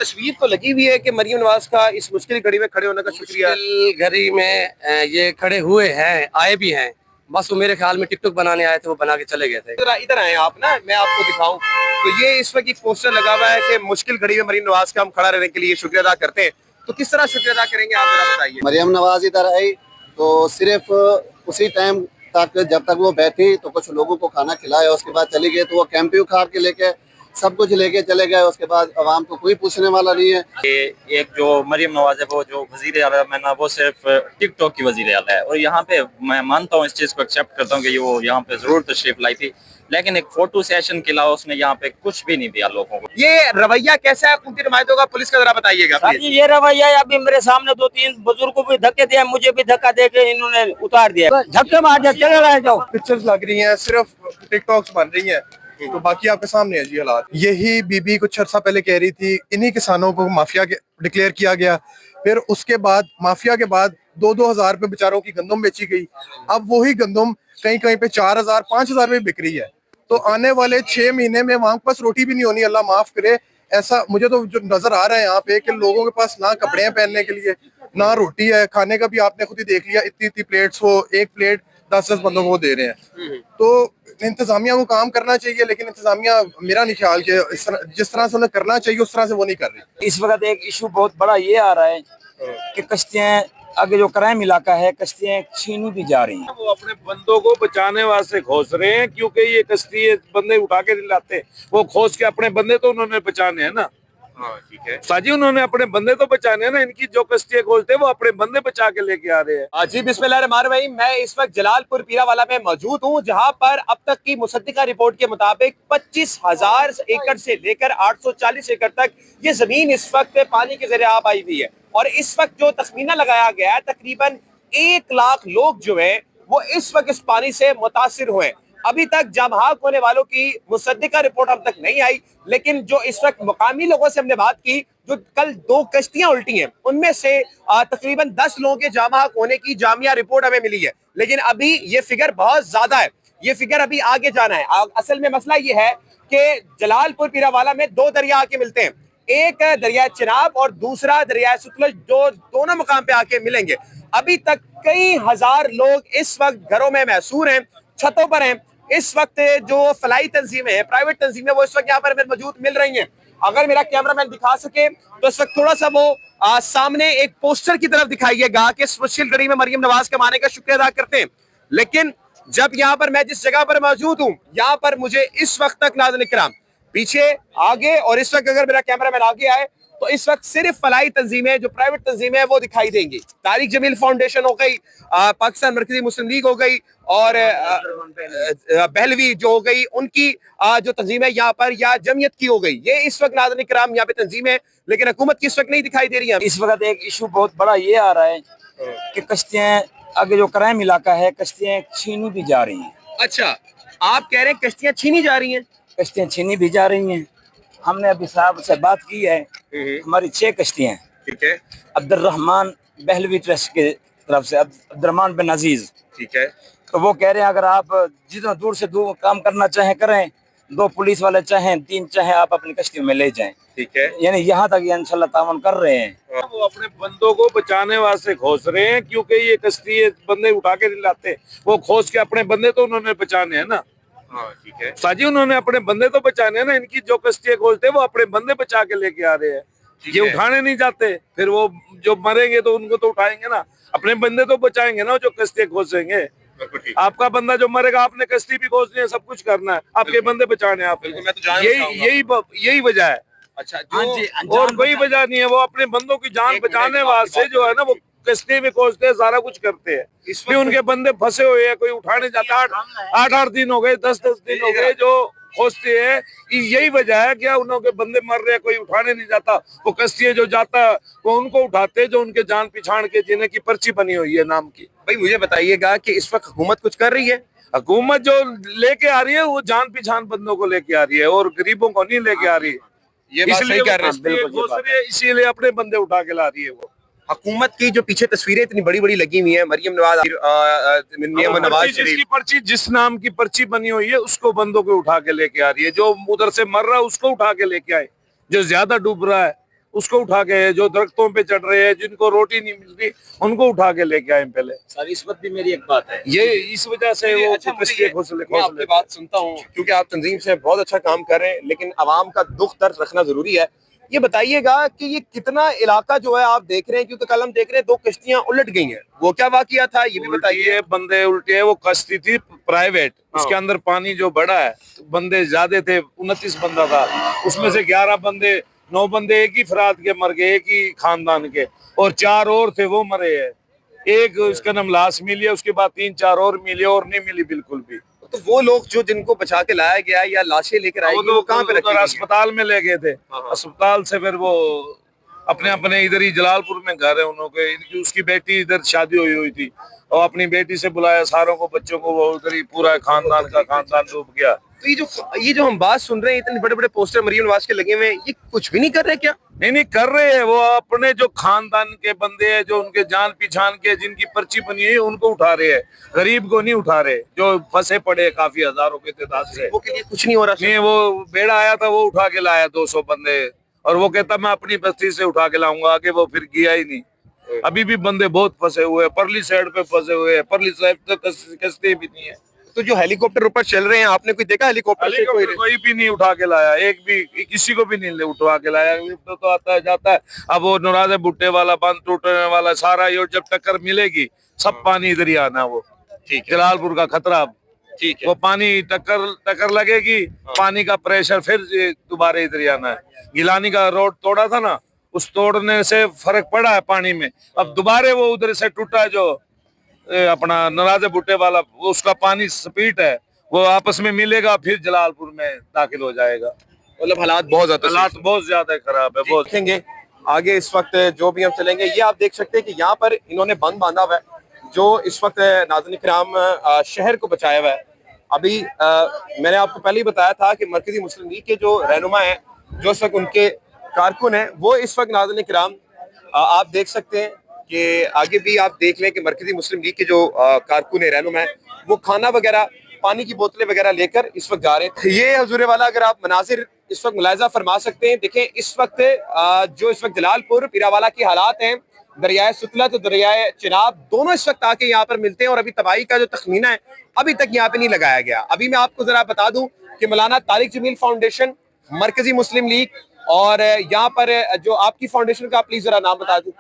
تصویر تو لگی ہوئی ہے کہ مریم نواز کا اس مشکل گھڑی میں کھڑے ہونے کا شکریہ. مشکل گھڑی میں یہ کھڑے ہوئے ہیں، آئے بھی ہیں. بس وہ میرے خیال میں ٹک ٹک بنانے آئے تھے، وہ بنا کے چلے گئے تھے. ادھر آئے آپ نا، میں آپ کو دکھاؤں تو یہ اس وقت ایک پوسٹر لگا ہوا ہے کہ مشکل گھڑی میں مریم نواز کا ہم کھڑا رہنے کے لیے شکریہ ادا کرتے ہیں. تو کس طرح شکریہ ادا کریں گے آپ ذرا بتائیے. مریم نواز ادھر آئی تو صرف اسی ٹائم تک جب تک وہ بیٹھی تو کچھ لوگوں کو کھانا کھلایا، اس کے بعد چلی گئی. تو وہ کیمپیو کھا کے لے کے سب کچھ لے کے چلے گئے. اس کے بعد عوام کو کوئی پوچھنے والا نہیں ہے. ایک جو مریم نواز ہے وہ جو وزیر اعلیٰ میں نا وہ صرف ٹک ٹاک کی وزیر اعلیٰ ہے، اور یہاں پہ میں مانتا ہوں، اس چیز کو ایکسیپٹ کرتا ہوں کہ وہ یہاں پہ ضرور تشریف لائی تھی، لیکن ایک فوٹو سیشن کے علاوہ اس نے یہاں پہ کچھ بھی نہیں دیا لوگوں کو. یہ رویہ کیسا ہے حکومتی نمائندوں کا، پولیس کا ذرا بتائیے گا. یہ رویہ ہے، ابھی میرے سامنے 2-3 بزرگوں کو دھکے دیا، مجھے بھی دھکا دے کے انہوں نے اتار دیا. دھکے مار دیا، چلے رہے جاؤ. پکچرز لگ رہی ہیں، صرف ٹک ٹاکس بن رہی ہیں، تو باقی آپ کے سامنے ہے جی حالات. یہی بی بی کچھ عرصہ پہلے کہہ رہی تھی انہی کسانوں کو مافیا ڈکلیئر کیا گیا، پھر اس کے بعد مافیا کے بعد 2,000 روپے بیچاروں کی گندم بیچی گئی. اب وہی گندم کہیں کہیں پہ 4,000 5,000 میں بک رہی ہے. تو آنے والے 6 مہینے میں وہاں پاس روٹی بھی نہیں ہونی، اللہ معاف کرے. ایسا مجھے تو جو نظر آ رہا ہے یہاں پہ کہ لوگوں کے پاس نہ کپڑے ہیں پہننے کے لیے، نہ روٹی ہے. کھانے کا بھی آپ نے خود ہی دیکھ لیا، اتنی پلیٹس ہو، ایک پلیٹ 10 بندوں کو دے رہے ہیں. تو انتظامیہ کو کام کرنا چاہیے، لیکن انتظامیہ میرا نہیں خیال کہ جس طرح سے انہیں کرنا چاہیے اس طرح سے وہ نہیں کر رہی. اس وقت ایک ایشو بہت بڑا یہ آ رہا ہے کہ کشتیاں آگے جو کرائم علاقہ ہے، کشتیاں چھینی بھی جا رہی ہیں. وہ اپنے بندوں کو بچانے واسطے کھوس رہے ہیں، کیونکہ یہ کشتی بندے اٹھا کے نہیں لاتے، وہ کھوس کے اپنے بندے تو انہوں نے بچانے ہیں نا. ساجی انہوں نے اپنے بندے تو بچانے ہیں نا. ان کی جو کشتیاں کھولتے ہیں وہ اپنے بندے بچا کے لے کے آ رہے ہیں. جی بسم اللہ الرحمن الرحیم. میں اس وقت جلال پور پیرا والا میں موجود ہوں، جہاں پر اب تک کی مصدقہ رپورٹ کے مطابق 25,000 ایکڑ سے لے کر 840 ایکڑ تک یہ زمین اس وقت پانی کے زیر آب آئی ہوئی ہے. اور اس وقت جو تخمینہ لگایا گیا ہے تقریباً 1 لاکھ لوگ جو ہیں وہ اس وقت اس پانی سے متاثر ہوئے. ابھی تک جام حق ہونے والوں کی مصدقہ رپورٹ ہم تک نہیں آئی، لیکن جو اس وقت مقامی لوگوں سے ہم نے بات کی، جو کل 2 کشتیاں الٹی ہیں ان میں سے تقریباً 10 لوگوں کے جام حق ہونے کی جامعہ رپورٹ ہمیں ملی ہے. لیکن ابھی یہ فگر بہت زیادہ ہے، یہ فگر ابھی آگے جانا ہے. اصل میں مسئلہ یہ ہے کہ جلال پور پیرا والا میں 2 دریا آ کے ملتے ہیں، ایک دریائے چناب اور دوسرا دریائے ستلج، جو دونوں مقام پہ آ کے ملیں گے. ابھی تک کئی ہزار لوگ اس وقت گھروں میں محصور ہیں، چھتوں پر ہیں. اس وقت جو فلاحی تنظیمیں ہیں، پرائیویٹ تنظیمیں، وہ اس وقت یہاں پر موجود مل رہی ہیں. اگر میرا کیمرہ مین دکھا سکے تو اس وقت تھوڑا سا وہ سامنے ایک پوسٹر کی طرف دکھائیے گا کہ اس مشکل گھڑی میں مریم نواز کے آنے کا شکریہ ادا کرتے ہیں. لیکن جب یہاں پر میں جس جگہ پر موجود ہوں، یہاں پر مجھے اس وقت تک ناظرین کرام پیچھے، آگے اور اس وقت اگر میرا کیمرہ مین آگے آئے تو اس وقت صرف فلاحی تنظیمیں، جو پرائیویٹ تنظیمیں ہیں، وہ دکھائی دیں گی. طارق جمیل فاؤنڈیشن ہو گئی، پاکستان مرکزی مسلم لیگ ہو گئی، اور بہلوی جو ہو گئی، ان کی جو تنظیم ہے یہاں پر، یا جمعیت کی ہو گئی. یہ اس وقت ناظرین کرام یہاں پہ تنظیمیں، لیکن حکومت کی اس وقت نہیں دکھائی دے رہی ہے. اس وقت ایک ایشو بہت بڑا یہ آ رہا ہے کہ کشتیاں آگے جو کرائم علاقہ ہے، کشتیاں چھینی بھی جا رہی ہیں. اچھا، آپ کہہ رہے ہیں کشتیاں چھینی جا رہی ہیں؟ کشتیاں چھینی بھی جا رہی ہیں. ہم نے ابھی صاحب سے بات کی ہے، ہماری 6 کشتیاں ہیں. ٹھیک ہے. عبد الرحمان بہلوی ٹرسٹ کی طرف سے، عبد الرحمان بن عزیز. ٹھیک ہے. تو وہ کہہ رہے ہیں اگر آپ جتنا دور سے دور کام کرنا چاہیں کریں، 2 پولیس والے چاہیں 3 چاہیں، آپ اپنی کشتیوں میں لے جائیں. ٹھیک ہے. یعنی یہاں تک یہ انشاءاللہ تعاون کر رہے ہیں. وہ اپنے بندوں کو بچانے واسطے کھوس رہے ہیں، کیونکہ یہ کشتی بندے اٹھا کے نہیں لاتے، وہ کھوس کے اپنے بندے تو انہوں نے بچانے ہیں نا. ٹھیک ہے. ساجی انہوں نے اپنے بندے تو بچانے ہیں نا. ان کی جو کشتیاں کھولتے ہیں وہ اپنے بندے بچا کے لے کے آ رہے ہیں. یہ اٹھانے نہیں جاتے، پھر وہ جو مریں گے تو ان کو تو اٹھائیں گے نا. اپنے بندے تو بچائیں گے نا جو کشتیاں کھوسیں گے. آپ کا بندہ جو مرے گا، آپ نے کشتی بھی کھوسنی ہے، سب کچھ کرنا ہے، آپ کے بندے بچانے ہیں. آپ یہی وجہ ہے. اچھا، اور کوئی وجہ نہیں ہے. وہ اپنے بندوں کی جان بچانے واسطے جو ہے نا وہ کشتی بھی کھوستے ہیں، سارا کچھ کرتے ہیں. اس میں ان کے بندے پھنسے ہوئے ہیں، کوئی اٹھانے جاتا. 8 دن ہو گئے، 10 دن ہو گئے جو کھوستے ہیں. یہی وجہ ہے کہ انہوں کے بندے مر رہے ہیں، کوئی اٹھانے نہیں جاتا. وہ کشتی جو جاتا وہ ان کو اٹھاتے جو ان کے جان پچھاڑ کے، جنہیں کی پرچی بنی ہوئی ہے نام کی. بھائی مجھے بتائیے گا کہ اس وقت حکومت کچھ کر رہی ہے؟ حکومت جو لے کے آ رہی ہے وہ جان پہچان بندوں کو لے کے آ رہی ہے، اور غریبوں کو نہیں لے کے آ رہی ہے. اس لیے اسی لیے اپنے بندے اٹھا کے لا رہی ہے. وہ حکومت کی جو پیچھے تصویریں اتنی بڑی بڑی لگی ہوئی ہیں، مریم نواز شریف، پرچی جس نام کی پرچی بنی ہوئی ہے اس کو بندوں کو اٹھا کے لے کے آ رہی ہے. جو ادھر سے مر رہا ہے اس کو اٹھا کے لے کے آئے، جو زیادہ ڈوب رہا ہے उसको उठा के, जो दरख्तों पे चढ़ रहे हैं, जिनको रोटी नहीं मिल रही, उनको उठा के लेके आए पहले। सर इस वक्त भी मेरी एक बात है, ये इस वजह से वो अच्छा मुझे मैं आपकी हौसले बात सुनता हूँ क्योंकि आप तंजीम से बहुत अच्छा काम कर रहे हैं, लेकिन आवाम का दुख दर्द रखना जरूरी है। ये बताइएगा कि ये कितना इलाका जो है आप देख रहे हैं, क्योंकि कल हम देख रहे हैं 2 किश्तियां उलट गई हैं, वो क्या वाकया था ये भी बताइए। ये बंदे उल्टे हैं, वो कश्ती थी प्राइवेट, उसके अंदर पानी जो बड़ा है, बंदे ज्यादा थे, 29 बंदा था, उसमें से 11 बंदे 9 बंदे एक ही फराद के मर गए, एक ही खानदान के, और 4 और थे वो मरे हैं। एक उसका नाम लाश मिली है, उसके बाद 3-4 और मिले और नहीं मिली बिल्कुल भी। तो वो लोग जो जिनको बचा के लाया गया या लाशें लेकर आई वो कहाँ पे रखी गई हैं? अस्पताल में ले गए थे, अस्पताल से फिर वो अपने अपने इधर ही जलालपुर में घर है उन लोगों के, इनकी उसकी बेटी इधर शादी हुई थी, और अपनी बेटी से बुलाया सारों को, बच्चों को, वो उधर ही पूरा खानदान का खानदान डूब गया। तो ये जो हम बात सुन रहे हैं, इतने बड़े बड़े पोस्टर मरियम नवाज के लगे हुए हैं, ये कुछ भी नहीं कर रहे क्या? नहीं कर रहे हैं, वो अपने जो खानदान के बंदे हैं, जो उनके जान पहचान के, जिनकी पर्ची बनी है, उनको उठा रहे हैं, गरीब को नहीं उठा रहे, जो फंसे पड़े हैं काफी हजारों के तादाद से। वो के लिए कुछ नहीं हो रहा। नहीं, वो बेड़ा आया था, वो उठा के लाया 200 बंदे, और वो कहता मैं अपनी बस्ती से उठा के लाऊंगा, आगे वो फिर गया ही नहीं। अभी भी बंदे बहुत फंसे हुए हैं, परली साइड पे फंसे हुए हैं, परली साइड तक कश्ती भी नहीं है। तो जो हेलीकॉप्टर ऊपर चल रहे हैं, आपने कोई देखा हेलीकॉप्टर से कोई भी नहीं उठा के लाया, एक भी किसी को भी नहीं उठा के लाया। तो आता है जाता है, अब वो नराजे भुट्टे वाला, बांध टूटने वाला, सारा ये जब टक्कर मिलेगी सब पानी इधर ही आना। वो ठीक है, जलालपुर का खतरा, ठीक है, वो पानी टक्कर लगेगी, पानी का प्रेशर फिर दोबारा इधर ही आना है। गिलानी का रोड तोड़ा था ना, उस तोड़ने से फर्क पड़ा है पानी में, अब दोबारा वो उधर से टूटा है जो अपना नराजे भुट्टे वाला, उसका पानी स्पीड है, वो आपस में मिलेगा, फिर जलालपुर में दाखिल हो जाएगा। मतलब हालात बहुत ज्यादा खराब है, बहुत। देखेंगे आगे इस वक्त जो भी हम चलेंगे, ये आप देख सकते हैं कि यहाँ पर इन्होंने बंद बांधा हुआ है, जो इस वक्त नाज़रीन किराम शहर को बचाया हुआ है। अभी मैंने आपको पहले ही बताया था कि मरकजी मुस्लिम लीग के जो रहनुमा हैं, जो इस वक्त उनके कारकुन हैं, वो इस वक्त नाज़रीन किराम आप देख सकते हैं कि आगे भी आप देख लें कि मरकजी मुस्लिम लीग के जो कारकुन रहनुमा हैं, वो खाना वगैरह, पानी की बोतलें वगैरह लेकर इस वक्त जा रहे थे। ये हजूर वाला अगर आप मनाजिर इस वक्त मुलाहिजा फरमा सकते हैं, देखें इस वक्त जो इस वक्त जलालपुर पीरावाला की हालात हैं, दरियाए सुतलत, दरियाए चिनाब, दोनों इस वक्त आके यहाँ पर मिलते हैं, और अभी तबाही का जो तखमीना है अभी तक यहाँ पे नहीं लगाया गया। अभी मैं आपको जरा बता दूं कि मौलाना तारिक जमील फाउंडेशन, मरकजी मुस्लिम लीग, और यहाँ पर जो आपकी फाउंडेशन का प्लीज जरा नाम बता दूं,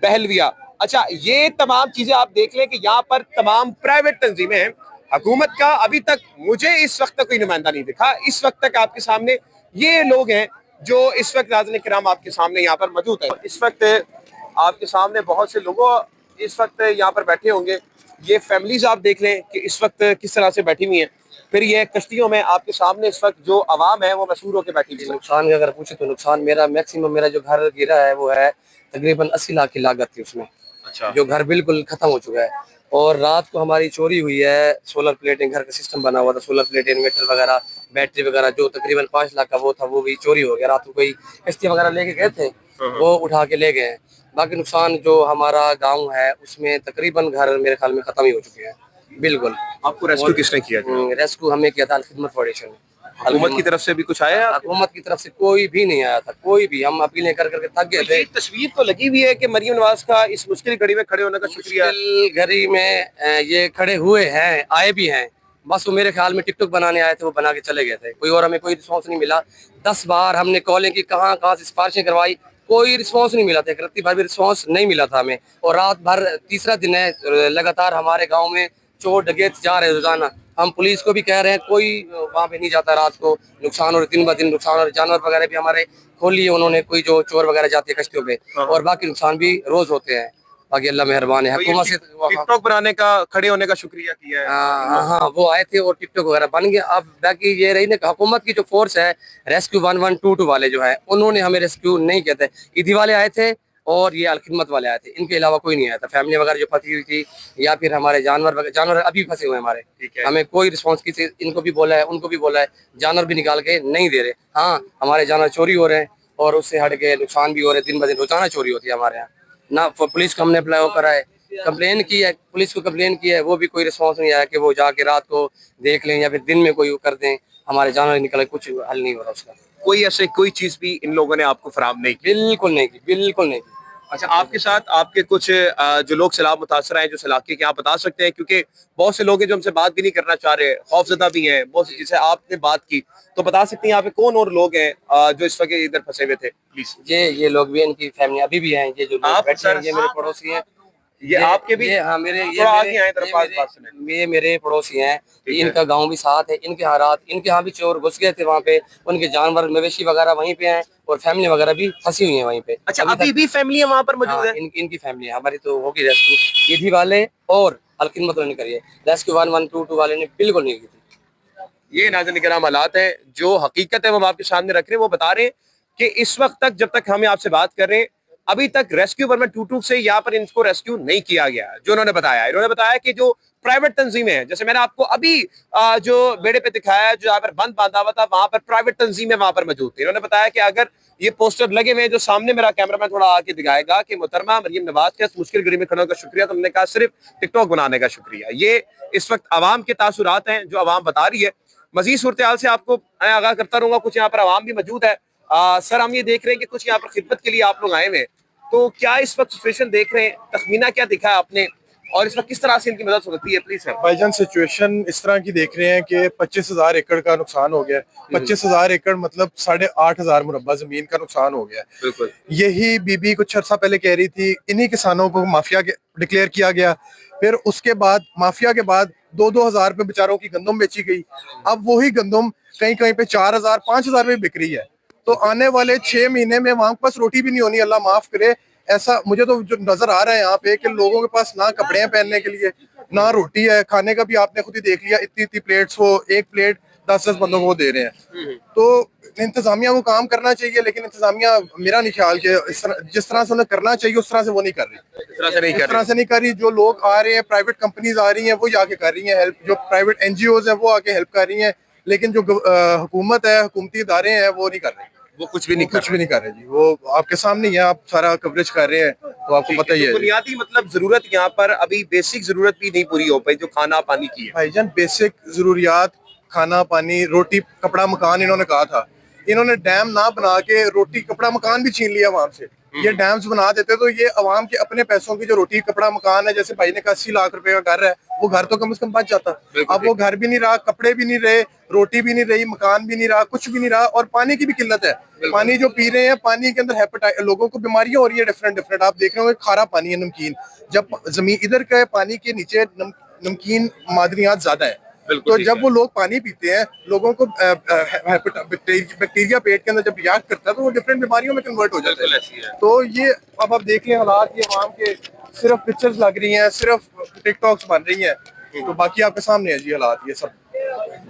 पहलविया। अच्छा, ये तमाम चीजें आप देख लें कि यहाँ पर तमाम प्राइवेट तंजीमें हैं। हुकूमत का अभी तक मुझे इस वक्त तक कोई नुमाइंदा नहीं दिखा। इस वक्त तक आपके सामने ये लोग हैं जो इस वक्त नाज़रीन किराम आपके सामने यहाँ पर मौजूद है। इस वक्त आपके सामने बहुत से लोगों इस वक्त यहाँ पर बैठे होंगे। ये फैमिलीज आप देख लें कि इस वक्त किस तरह से बैठी हुई हैं। फिर ये कश्तियों में आपके सामने इस वक्त जो आवाम है वो मशहूर होकर बैठी हुई है। नुकसान का अगर पूछे तो नुकसान मेरा मैक्सिमम, मेरा जो घर गिरा है वो है तकरीबन 80 लाख की लागत थी उसमें। अच्छा, जो घर बिल्कुल खत्म हो चुका है, और रात को हमारी चोरी हुई है। सोलर प्लेटिंग, घर का सिस्टम बना हुआ था, सोलर प्लेट, इन्वर्टर वगैरह, बैटरी वगैरह, जो तकरीबन 5 लाख का वो था, वो भी चोरी हो गया। रात को कोई किश्ती वगैरह लेके गए थे, वो उठा के ले गए। बाकी नुकसान जो हमारा गांव है उसमें तकरीबन घर मेरे ख्याल में खत्म ही हो चुके हैं बिल्कुल। आपको रेस्क्यू किसने किया? रेस्क्यू हमें किया था अल-खिदमत फाउंडेशन। हुकूमत की तरफ से भी कुछ आया? हुकूमत की तरफ से कोई भी नहीं आया था, कोई भी। हम अपीलें कर करके थक गए थे। तस्वीर तो लगी हुई है कि मरियम नवाज का इस मुश्किल घड़ी में खड़े होने का शुक्रिया। मुश्किल घड़ी में ये खड़े हुए हैं, आए भी हैं। बस वो मेरे ख्याल में टिकटॉक बनाने आए थे, वो बना के चले गए थे। कोई और हमें कोई रिस्पॉन्स नहीं मिला। 10 बार हमने कॉलें की, कहाँ से सिफारिशें करवाई, कोई रिस्पॉन्स नहीं मिला था। एक रत्ती भर भी रिस्पॉन्स नहीं मिला था हमें। और रात भर, तीसरा दिन है लगातार हमारे गाँव में चोर डकैत जा रहे रोजाना। हम पुलिस को भी कह रहे हैं, कोई वहाँ पे नहीं जाता। रात को नुकसान, और दिन ब दिन नुकसान, और जानवर वगैरह भी हमारे खोल लिए उन्होंने, कोई जो चोर वगैरह जाते हैं कश्तियों पे, और बाकी नुकसान भी रोज होते हैं। बाकी अल्लाह मेहरबान है। हुकूमत से टिकटॉक बनाने का, खड़े होने का शुक्रिया किया है। हाँ, वो आए थे और टिकटॉक वगैरह बन गए। अब बाकी ये रही ना, हुकूमत की जो फोर्स है, रेस्क्यू 1122 वाले जो है, उन्होंने हमें रेस्क्यू नहीं किया था। ईदी वाले आए थे और ये अल-खिदमत वाले आए थे, इनके अलावा कोई नहीं आया था। फैमिली वगैरह जो फंसी हुई थी, या फिर हमारे जानवर अभी फंसे हुए हमारे। हमें कोई रिस्पॉन्स की, इनको भी बोला है, उनको भी बोला है, जानवर भी निकाल के नहीं दे रहे। हाँ, हमारे जानवर चोरी हो रहे हैं, और उससे हट के नुकसान भी हो रहे हैं। दिन ब दिन रोजाना चोरी होती है हमारे यहाँ ना। पुलिस को हमने अप्लाई करा है, कंप्लेन की है, पुलिस को कंप्लेन की है, वो भी कोई रिस्पॉन्स नहीं आया कि वो जाके रात को देख लें या फिर दिन में कोई कर दें। हमारे जानवर निकले, कुछ हल नहीं हो रहा उसका। कोई ऐसे कोई चीज भी इन लोगों ने आपको फराहम नहीं की? बिल्कुल नहीं की, बिल्कुल नहीं की। अच्छा, आपके साथ आपके कुछ जो लोग सैलाब मुतासर हैं, जो सैलाब के आप बता सकते हैं, क्योंकि बहुत से लोग हैं जो हमसे बात भी नहीं करना चाह रहे, खौफजदा भी हैं, बहुत से जिसे आपने बात की, तो बता सकते हैं यहाँ पे कौन और लोग हैं जो इस वक्त इधर फंसे हुए थे, प्लीज? ये लोग भी, इनकी फैमिली अभी भी हैं, ये जो लोग आप बैठे हैं, सर? ये मेरे पड़ोसी हैं। ये आपके भी? ये हाँ मेरे थोड़ा आगे आए, तरफ पास बात सुने। ये मेरे पड़ोसी हैं, ठीक है। इनका गांव भी साथ है। इनके हालात, इनके यहाँ भी चोर घुस गए थे वहाँ पे, उनके जानवर मवेशी वगैरह वहीं पे हैं और फैमिली वगैरह भी फंसी हुई है वहीं पे। अच्छा, अभी भी फैमिली वहाँ पर मौजूद हाँ, है? इनकी फैमिली है, हमारी तो होगी रेस्क्यू ईदी वाले और अलखिदमत वाले ने करी है, रेस्क्यू 112 वाले ने बिल्कुल नहीं की थी। ये नाज़रीन किराम हालात हैं, जो हकीकत है वो हम आपके सामने रख रहे हैं। वो बता रहे हैं कि इस वक्त तक, जब तक हम आपसे बात कर रहे हैं, अभी तक रेस्क्यू 112 से यहाँ पर इनको रेस्क्यू नहीं किया गया। जो उन्होंने बताया कि जो प्राइवेट तंजीमें हैं, जैसे मैंने आपको अभी जो बेड़े पे दिखाया है, जो यहाँ पर बंद बांधा हुआ था, वहां पर प्राइवेट तंजीमें वहां पर मौजूद थी। इन्होंने बताया कि अगर ये पोस्टर लगे हुए हैं, जो सामने मेरा कैमरामैन थोड़ा आके दिखाएगा, कि मोहतरमा मरियम नवाज के इस मुश्किल घड़ी में खड़े का शुक्रिया, तो हमने कहा सिर्फ टिकटॉक बनाने का शुक्रिया। ये इस वक्त आवाम के तासुरात हैं जो आवाम बता रही है। मजीद सूरत हाल से आपको मैं आगाह करता रहूंगा। कुछ यहाँ पर आवाम भी मौजूद है। सर, हम ये देख रहे हैं कि कुछ यहाँ पर खिदमत के लिए आप लोग आए हुए हैं, तो क्या इस वक्त सिचुएशन देख रहे हैं, तखमीना क्या दिखा है आपने, और इस वक्त किस तरह से इनकी मदद हो सकती है, प्लीज सर? भाईजान सिचुएशन इस तरह की देख रहे हैं कि 25,000 एकड़ का नुकसान हो गया है। 25,000 एकड़ मतलब 8,500 मुरब्बा जमीन का नुकसान हो गया है। बिल्कुल। यही बीबी कुछ अर्सा पहले कह रही थी, इन्हीं किसानों को माफिया डिक्लेयर किया गया। फिर उसके बाद माफिया के बाद 2-2 हजार पे बेचारों की गंदम बेची गई। अब वही गंदम कहीं कहीं पे 4,000 5,000 में बिक रही है। तो आने वाले 6 महीने में वहां पास रोटी भी नहीं होनी, अल्लाह माफ करे। ऐसा मुझे तो जो नजर आ रहा है यहाँ पे कि लोगों के पास ना कपड़े हैं पहनने के लिए, ना रोटी है, खाने का भी आपने खुद ही देख लिया, इतनी प्लेट्स वो एक प्लेट 10-10 बंदों को दे रहे हैं। तो इंतजामिया को काम करना चाहिए, लेकिन इंतजामिया मेरा नहीं ख्याल कि जिस तरह से उन्हें करना चाहिए उस तरह से वो नहीं कर रही। इस तरह से नहीं कर रही। जो लोग आ रहे हैं, प्राइवेट कंपनीज आ रही हैं, वो जाके कर रही हैं हेल्प। जो प्राइवेट एनजीओज हैं वो आके हेल्प कर रही हैं, लेकिन जो हुकूमत है, हुकूमती इदारे हैं, वो नहीं कर रहे, वो कुछ भी नहीं कर रहे जी। वो आपके सामने ही है, आप सारा कवरेज कर रहे हैं, तो आपको पता ही है। बुनियादी मतलब जरूरत यहाँ पर अभी बेसिक जरूरत भी नहीं पूरी हो पाई, जो खाना पानी की है। भाईजान बेसिक जरूरियात, खाना पानी, रोटी कपड़ा मकान, इन्होंने कहा था। इन्होंने डैम ना बना के रोटी कपड़ा मकान भी छीन लिया वहां से। ये डैम्स बना देते तो ये अवाम के अपने पैसों की जो रोटी कपड़ा मकान है, जैसे भाई ने कहा 80 लाख रुपए का घर है, वो घर तो कम से कम बच जाता। अब वो घर भी नहीं रहा, कपड़े भी नहीं रहे, रोटी भी नहीं रही, मकान भी नहीं रहा, कुछ भी नहीं रहा। और पानी की भी किल्लत है। पानी जो पी रहे हैं, पानी के अंदर हेपेटाइटिस, लोगों को बीमारियां हो रही है डिफरेंट। आप देख रहे हो खारा पानी है, नमकीन। जब जमीन इधर के पानी के नीचे नमकीन मादनियात ज्यादा है, तो जब वो लोग पानी पीते हैं, लोगों को बैक्टीरिया पेट के अंदर जब रिएक्ट करता है, तो वो डिफरेंट बीमारियों में कन्वर्ट हो जाता है। तो ये अब आप देख लें हालात, ये आवाम के सिर्फ पिक्चर्स लग रही हैं, सिर्फ टिकटॉक्स बन रही हैं, तो बाकी आपके सामने है जी हालात ये सब।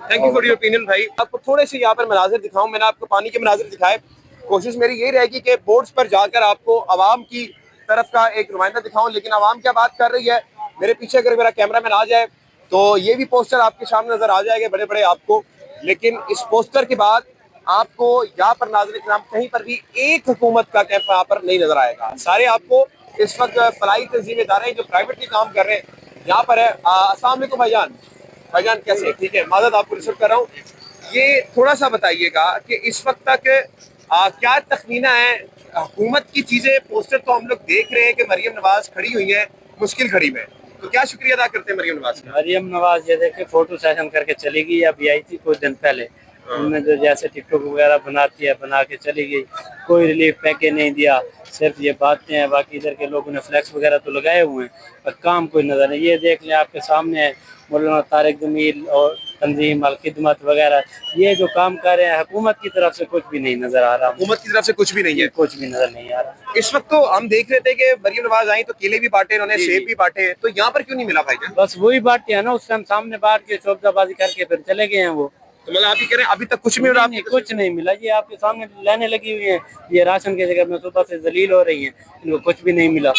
Thank you for your opinion भाई। आपको थोड़े से यहाँ पर मनाजिर दिखाऊं। मैंने आपको पानी के मनाजिर दिखाए। कोशिश मेरी यही रहेगी कि बोर्ड्स पर जाकर आपको आवाम की तरफ का एक नुमाइंदा दिखाऊं, लेकिन आवाम क्या बात कर रही है। मेरे पीछे अगर मेरा कैमरामैन आ जाए तो ये भी पोस्टर आपके सामने नजर आ जाएंगे बड़े बड़े आपको, लेकिन इस पोस्टर के बाद आपको यहाँ पर नाज़रीन किराम कहीं पर भी एक हुकूमत का कैंप यहाँ पर नहीं नजर आएगा। सारे आपको इस वक्त फलाई तंजीम इदारे जो प्राइवेटली काम कर रहे हैं यहाँ पर है। अस्सलाम वालेकुम भाईजान कैसे? ठीक है, माजरत आपको रिसीव कर रहा हूँ। ये थोड़ा सा बताइएगा कि इस वक्त तक क्या तखमीना है हुकूमत की चीजें। पोस्टर तो हम लोग देख रहे हैं कि मरियम नवाज खड़ी हुई है मुश्किल घड़ी में, तो क्या शुक्रिया अदा करते हैं मरियम नवाज का? मरियम नवाज ये देखे फोटो सेशन करके चली गई, अभी आई थी कुछ दिन पहले। उन्होंने जो जैसे टिकटॉक वगैरह बनाती है बना के चली गई, कोई रिलीफ पैकेज नहीं दिया, सिर्फ ये बातें हैं। बाकी इधर के लोगों ने फ्लैक्स वगैरह तो लगाए हुए हैं, पर काम कोई नजर नहीं। ये देख लें आपके सामने है मौलाना तारिक जमील और तंजीम अल खिदमत वगैरह, ये जो काम कर रहे हैं, हुकूमत की तरफ से कुछ भी नहीं नजर आ रहा। हुकूमत की तरफ से कुछ भी नहीं है, कुछ भी नजर नहीं आ रहा। इस वक्त तो हम देख रहे थे कि मरियम नवाज आई तो केले भी बांटे, उन्होंने सेब भी बांटे, तो यहाँ पर क्यों नहीं मिला भाईजान? बस वही बात है ना, उस टाइम सामने बांट के शोबदाबाजी करके फिर चले गए हैं वो। तो मतलब आप ही कह रहे हैं अभी तक कुछ नहीं मिला? नहीं, कुछ नहीं मिला। ये आपके सामने लेने लगी हुई हैं, ये राशन की जगह में सुबह से जलील हो रही हैं, इनको कुछ भी नहीं मिला।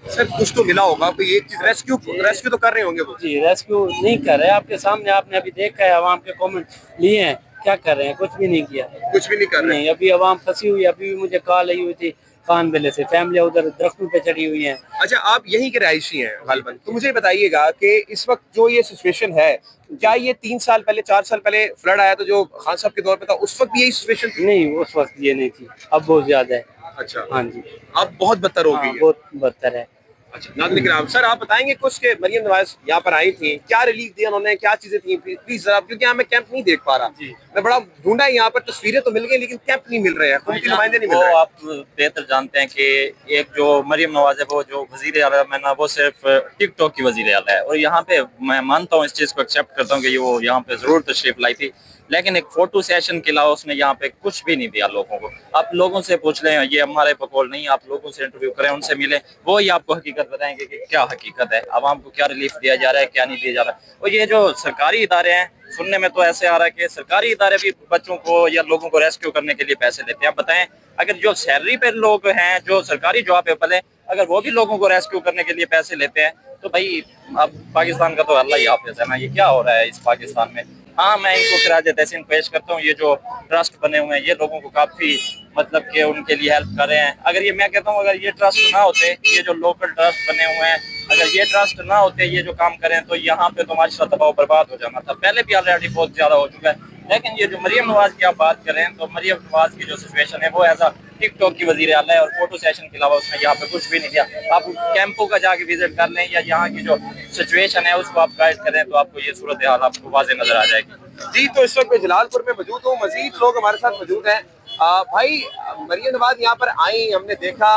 सर कुछ तो मिला होगा, कोई एक चीज रेस्क्यू तो कर रहे होंगे वो। जी रेस्क्यू नहीं कर रहे, आपके सामने आपने अभी देखा है, आवाम के कमेंट लिए हैं, क्या कर रहे हैं? कुछ भी नहीं किया, कुछ भी नहीं कर रहे। नहीं, अभी आवाम फंसी हुई। अभी भी मुझे कॉल आई हुई थी खान बेले से फैमिली उधर दरख्तों पे चढ़ी हुई हैं। अच्छा, आप यहीं के रहायशी हैं गालिबन, तो मुझे बताइएगा कि इस वक्त जो ये सिचुएशन है, क्या ये 3 साल पहले 4 साल पहले फ्लड आया तो जो खान साहब के दौर पे था उस वक्त भी यही सिचुएशन थी? नहीं, उस वक्त ये नहीं थी, अब बहुत ज्यादा है। अच्छा, हाँ जी, अब बहुत बदतर हो गई हाँ, है। बहुत बदतर है। अच्छा, नाज़रीन किराम, सर आप बताएंगे कुछ के मरियम नवाज यहाँ पर आई थी, क्या रिलीफ दिया उन्होंने, क्या चीजें थी, प्लीज जरा, क्योंकि यहाँ मैं कैंप नहीं देख पा रहा। मैं बड़ा ढूंढा है यहाँ पर, तस्वीरें तो मिल गई लेकिन कैंप नहीं मिल रहे हैं, हुकूमती नुमाइंदे नहीं मिल वो रहे हैं। आप बेहतर जानते हैं कि एक जो मरियम नवाज है वो जो वजीर आला है ना, वो सिर्फ टिकटॉक की वजीर आला है, और यहाँ पे मैं मानता हूँ, इस चीज़ को एक्सेप्ट करता हूँ कि वो यहाँ पे ज़रूर तशरीफ लाई थी, लेकिन एक फोटो सेशन के अलावा उसने यहाँ पे कुछ भी नहीं दिया लोगों को। आप लोगों से पूछ लें, ये हमारे बकौल नहीं, आप लोगों से इंटरव्यू करें, उनसे मिलें, वो ही आपको हकीकत बताएंगे कि क्या हकीकत है, आवाम को क्या रिलीफ दिया जा रहा है, क्या नहीं दिया जा रहा है। और ये जो सरकारी इदारे हैं, सुनने में तो ऐसे आ रहा है कि सरकारी इदारे भी बच्चों को या लोगों को रेस्क्यू करने के लिए पैसे लेते हैं। आप बताएं, अगर जो सैलरी पे लोग हैं, जो सरकारी जॉब पे पले, अगर वो भी लोगों को रेस्क्यू करने के लिए पैसे लेते हैं, तो भाई अब पाकिस्तान का तो अल्लाह ही हाफिज़ है ना, ये क्या हो रहा है इस पाकिस्तान में। हाँ, मैं इनको खिराज तहसीन पेश करता हूँ, ये जो ट्रस्ट बने हुए हैं ये लोगों को काफ़ी मतलब कि उनके लिए हेल्प कर रहे हैं। अगर ये, मैं कहता हूँ, अगर ये ट्रस्ट ना होते, ये जो लोकल ट्रस्ट बने हुए हैं, अगर ये ट्रस्ट ना होते, ये जो काम करें, तो यहाँ पे तो माशरा तबाह बर्बाद हो जाना था, पहले भी ऑलरेडी बहुत ज़्यादा हो चुका है। लेकिन ये जो मरियम नवाज की आप बात करें, तो मरियम नवाज की जो सिचुएशन है वो एज अ टिकटॉक की वजीर आला है, और फोटो सेशन के अलावा उसने यहाँ पे कुछ भी नहीं किया। आप कैंपों का जाके विजिट कर लें या यहाँ की जो सिचुएशन है उसको आप गाइड करें, तो आपको ये सूरत हाल आपको वाज़ेह नजर आ जाएगी। जी, तो इस वक्त मैं जलालपुर में मौजूद हूँ, मजीद लोग हमारे साथ मौजूद हैं। भाई, मरियम नवाज यहाँ पर आई, हमने देखा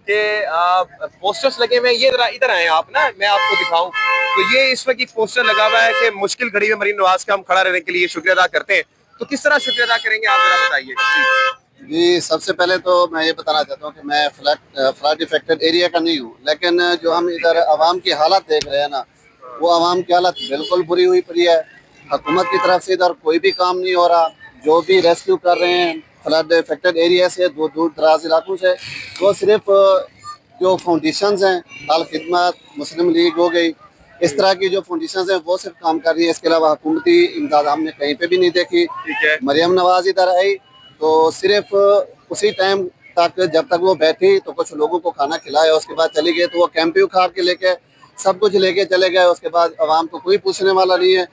कि पोस्टर्स लगे हुए हैं, ये जरा इधर आए आप ना, मैं आपको दिखाऊं, तो ये इस वक्त एक पोस्टर लगा हुआ है कि मुश्किल घड़ी में मरियम नवाज का हम खड़ा रहने के लिए शुक्रिया अदा करते हैं। तो किस तरह शुक्रिया अदा करेंगे, आप जरा बताइए। जी, सबसे पहले तो मैं ये बताना चाहता हूँ कि मैं फ्लड इफेक्टेड एरिया का नहीं हूँ, लेकिन जो हम इधर आवाम की हालत देख रहे हैं ना, वो आवाम की हालत बिल्कुल बुरी हुई पड़ी है। हुकूमत की तरफ से इधर कोई भी काम नहीं हो रहा, जो भी रेस्क्यू कर रहे हैं फ्लड इफेक्टेड एरिया से, दूर दूर दराज इलाकों से, वो सिर्फ जो फाउंडेशंस हैं, अल खिदमत, मुस्लिम लीग हो गई, इस तरह की जो फाउंडेशंस हैं वो सिर्फ काम कर रही है। इसके अलावा हुकूमती इमदाद हमने कहीं पे भी नहीं देखी। मरियम नवाज इधर आई तो सिर्फ उसी टाइम तक, जब तक वो बैठी तो कुछ लोगों को खाना खिलाया, उसके बाद चली गई, तो वो कैंप उखाड़ के लेके सब कुछ लेके चले गए। उसके बाद अवाम को कोई पूछने वाला नहीं है।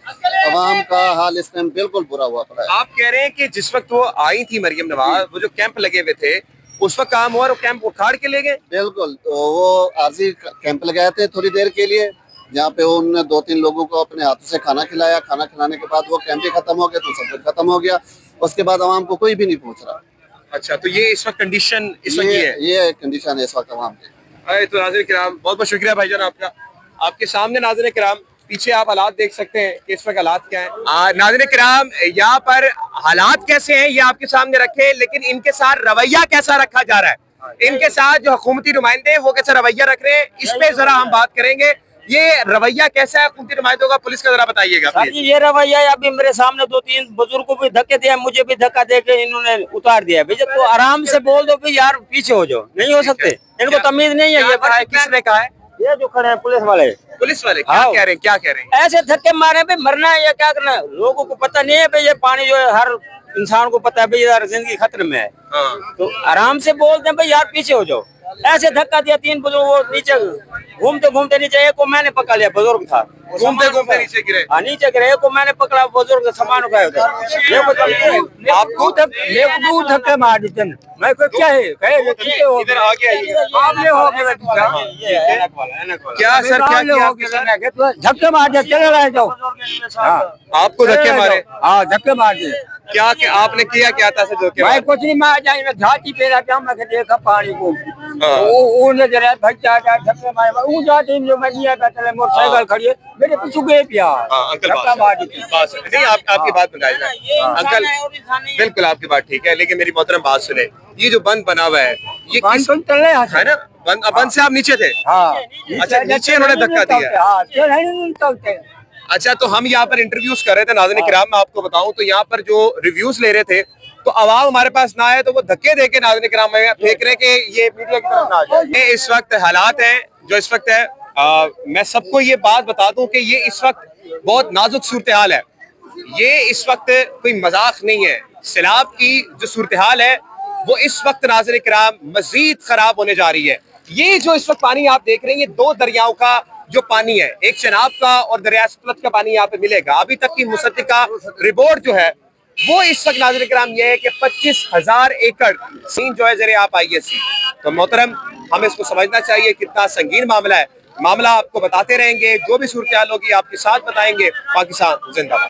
अवाम का हाल इस टाइम बिल्कुल बुरा हुआ पड़ा है। आप कह रहे हैं कि जिस वक्त वो आई थी मरियम नवाज, वो जो कैंप लगे हुए थे उस वक्त काम हुआ और वो कैंप उखाड़ के ले गए? बिल्कुल, तो वो आरजी कैंप लगाए थे थोड़ी देर के लिए, जहाँ पे उन्होंने 2-3 लोगों को अपने हाथों से खाना खिलाया। खाना खिलाने के बाद वो कैंप ही खत्म हो गया, तो सब कुछ खत्म हो गया। उसके बाद अवाम को कोई भी नहीं पूछ रहा। अच्छा, तो ये इस वक्त कंडीशन इस वक्त ये कंडीशन है इस वक्त अवाम की। तो नाज़रीन किराम, बहुत बहुत शुक्रिया भाईजान आपका। आपके सामने नाज़रीन किराम, पीछे आप हालात देख सकते हैं कि इस वक्त हालात क्या है। नाज़रीन किराम, यहाँ पर हालात कैसे हैं ये आपके सामने रखे, लेकिन इनके साथ रवैया कैसा रखा जा रहा है, इनके साथ जो हुकूमती नुमाइंदे हैं वो कैसा रवैया रख रहे हैं, इस पे जरा हम बात करेंगे। ये रवैया कैसा है हुकूमती नुमाइंदों का, पुलिस का, जरा बताइएगा। सर जी, ये रवैया है, अभी मेरे सामने 2-3 बुजुर्गों को भी धक्के दिया, मुझे भी धक्का दे के इन्होंने उतार दिया। भैया तो आराम से बोल दो भी यार पीछे हो जाओ, नहीं हो सकते, इनको तमीज नहीं है। ये किसने कहा है? ये जो खड़े हैं पुलिस वाले क्या कह रहे हैं, क्या कह रहे हैं? ऐसे धक्के मारे भाई, मरना है या क्या करना है, लोगों को पता नहीं है भाई। ये पानी जो है हर इंसान को पता है भाई, यार जिंदगी खतरे में है। तो आराम से बोलते हैं भाई यार पीछे हो जाओ। ऐसे धक्का दिया 3 बुजुर्ग, वो नीचे घूमते घूमते नीचे, एक को मैंने पकड़ लिया, बुजुर्ग था, घूमते घूमते नीचे गिरे। हाँ, नीचे गिरे, एक को मैंने पकड़ा, बुजुर्ग सामान उठाया आपको धक्के मार देते। मैं क्या है इधर आ गया, क्या सर, क्या किया? धक्के मार दिया, चले रहे जाओ। आपको धक्के मारे? हाँ, धक्के मार दिए। क्या आपने किया क्या था सर? भाई कुछ नहीं, मैं जाए घाटी पे रहता, मैं देखा पानी को, वो नजर आया, धक्के मारे, वो जाते जो मैं गया था, चले मोटरसाइकिल खड़ी है, मेरे पीछे गए पिया। अंकल नहीं, आपकी बात बताइए अंकल, बिल्कुल आपकी बात ठीक है, लेकिन मेरी मोहतरम बात सुने, ये जो बंद बना हुआ है, ये है ना बंद से आप नीचे थे? अच्छा, नीचे उन्होंने धक्का दिया। अच्छा, तो हम यहाँ पर इंटरव्यूज कर रहे थे नाज़रीन किराम, मैं आपको बताऊं तो यहाँ पर जो रिव्यूज ले रहे थे, तो आवाम हमारे पास ना आए तो वो धक्के दे के नाज़रीन किराम में फेंक रहे कि ये मीडिया की तरफ ना आ जाए। ये इस वक्त हालात हैं जो इस वक्त है। मैं सबको ये बात बता दूं कि ये इस वक्त बहुत नाजुक सूरत हाल है। ये इस वक्त कोई मजाक नहीं है। सैलाब की जो सूरत हाल है وہ اس وقت ناظرین کرام مزید خراب ہونے جا رہی ہے. یہ جو اس وقت پانی آپ دیکھ رہے ہیں یہ دو دریاؤں کا جو پانی ہے, ایک چناب کا اور دریا سپلت کا پانی یہاں پہ ملے گا. ابھی تک کی مصدقہ رپورٹ جو ہے وہ اس وقت ناظرین کرام یہ ہے کہ 25,000 ایکڑ سین جو ہے زیر آپ آئی ایس سی. تو محترم ہمیں اس کو سمجھنا چاہیے کتنا سنگین معاملہ ہے. معاملہ آپ کو بتاتے رہیں گے, جو بھی صورتحال ہوگی آپ کے ساتھ بتائیں گے. پاکستان زندہ باد.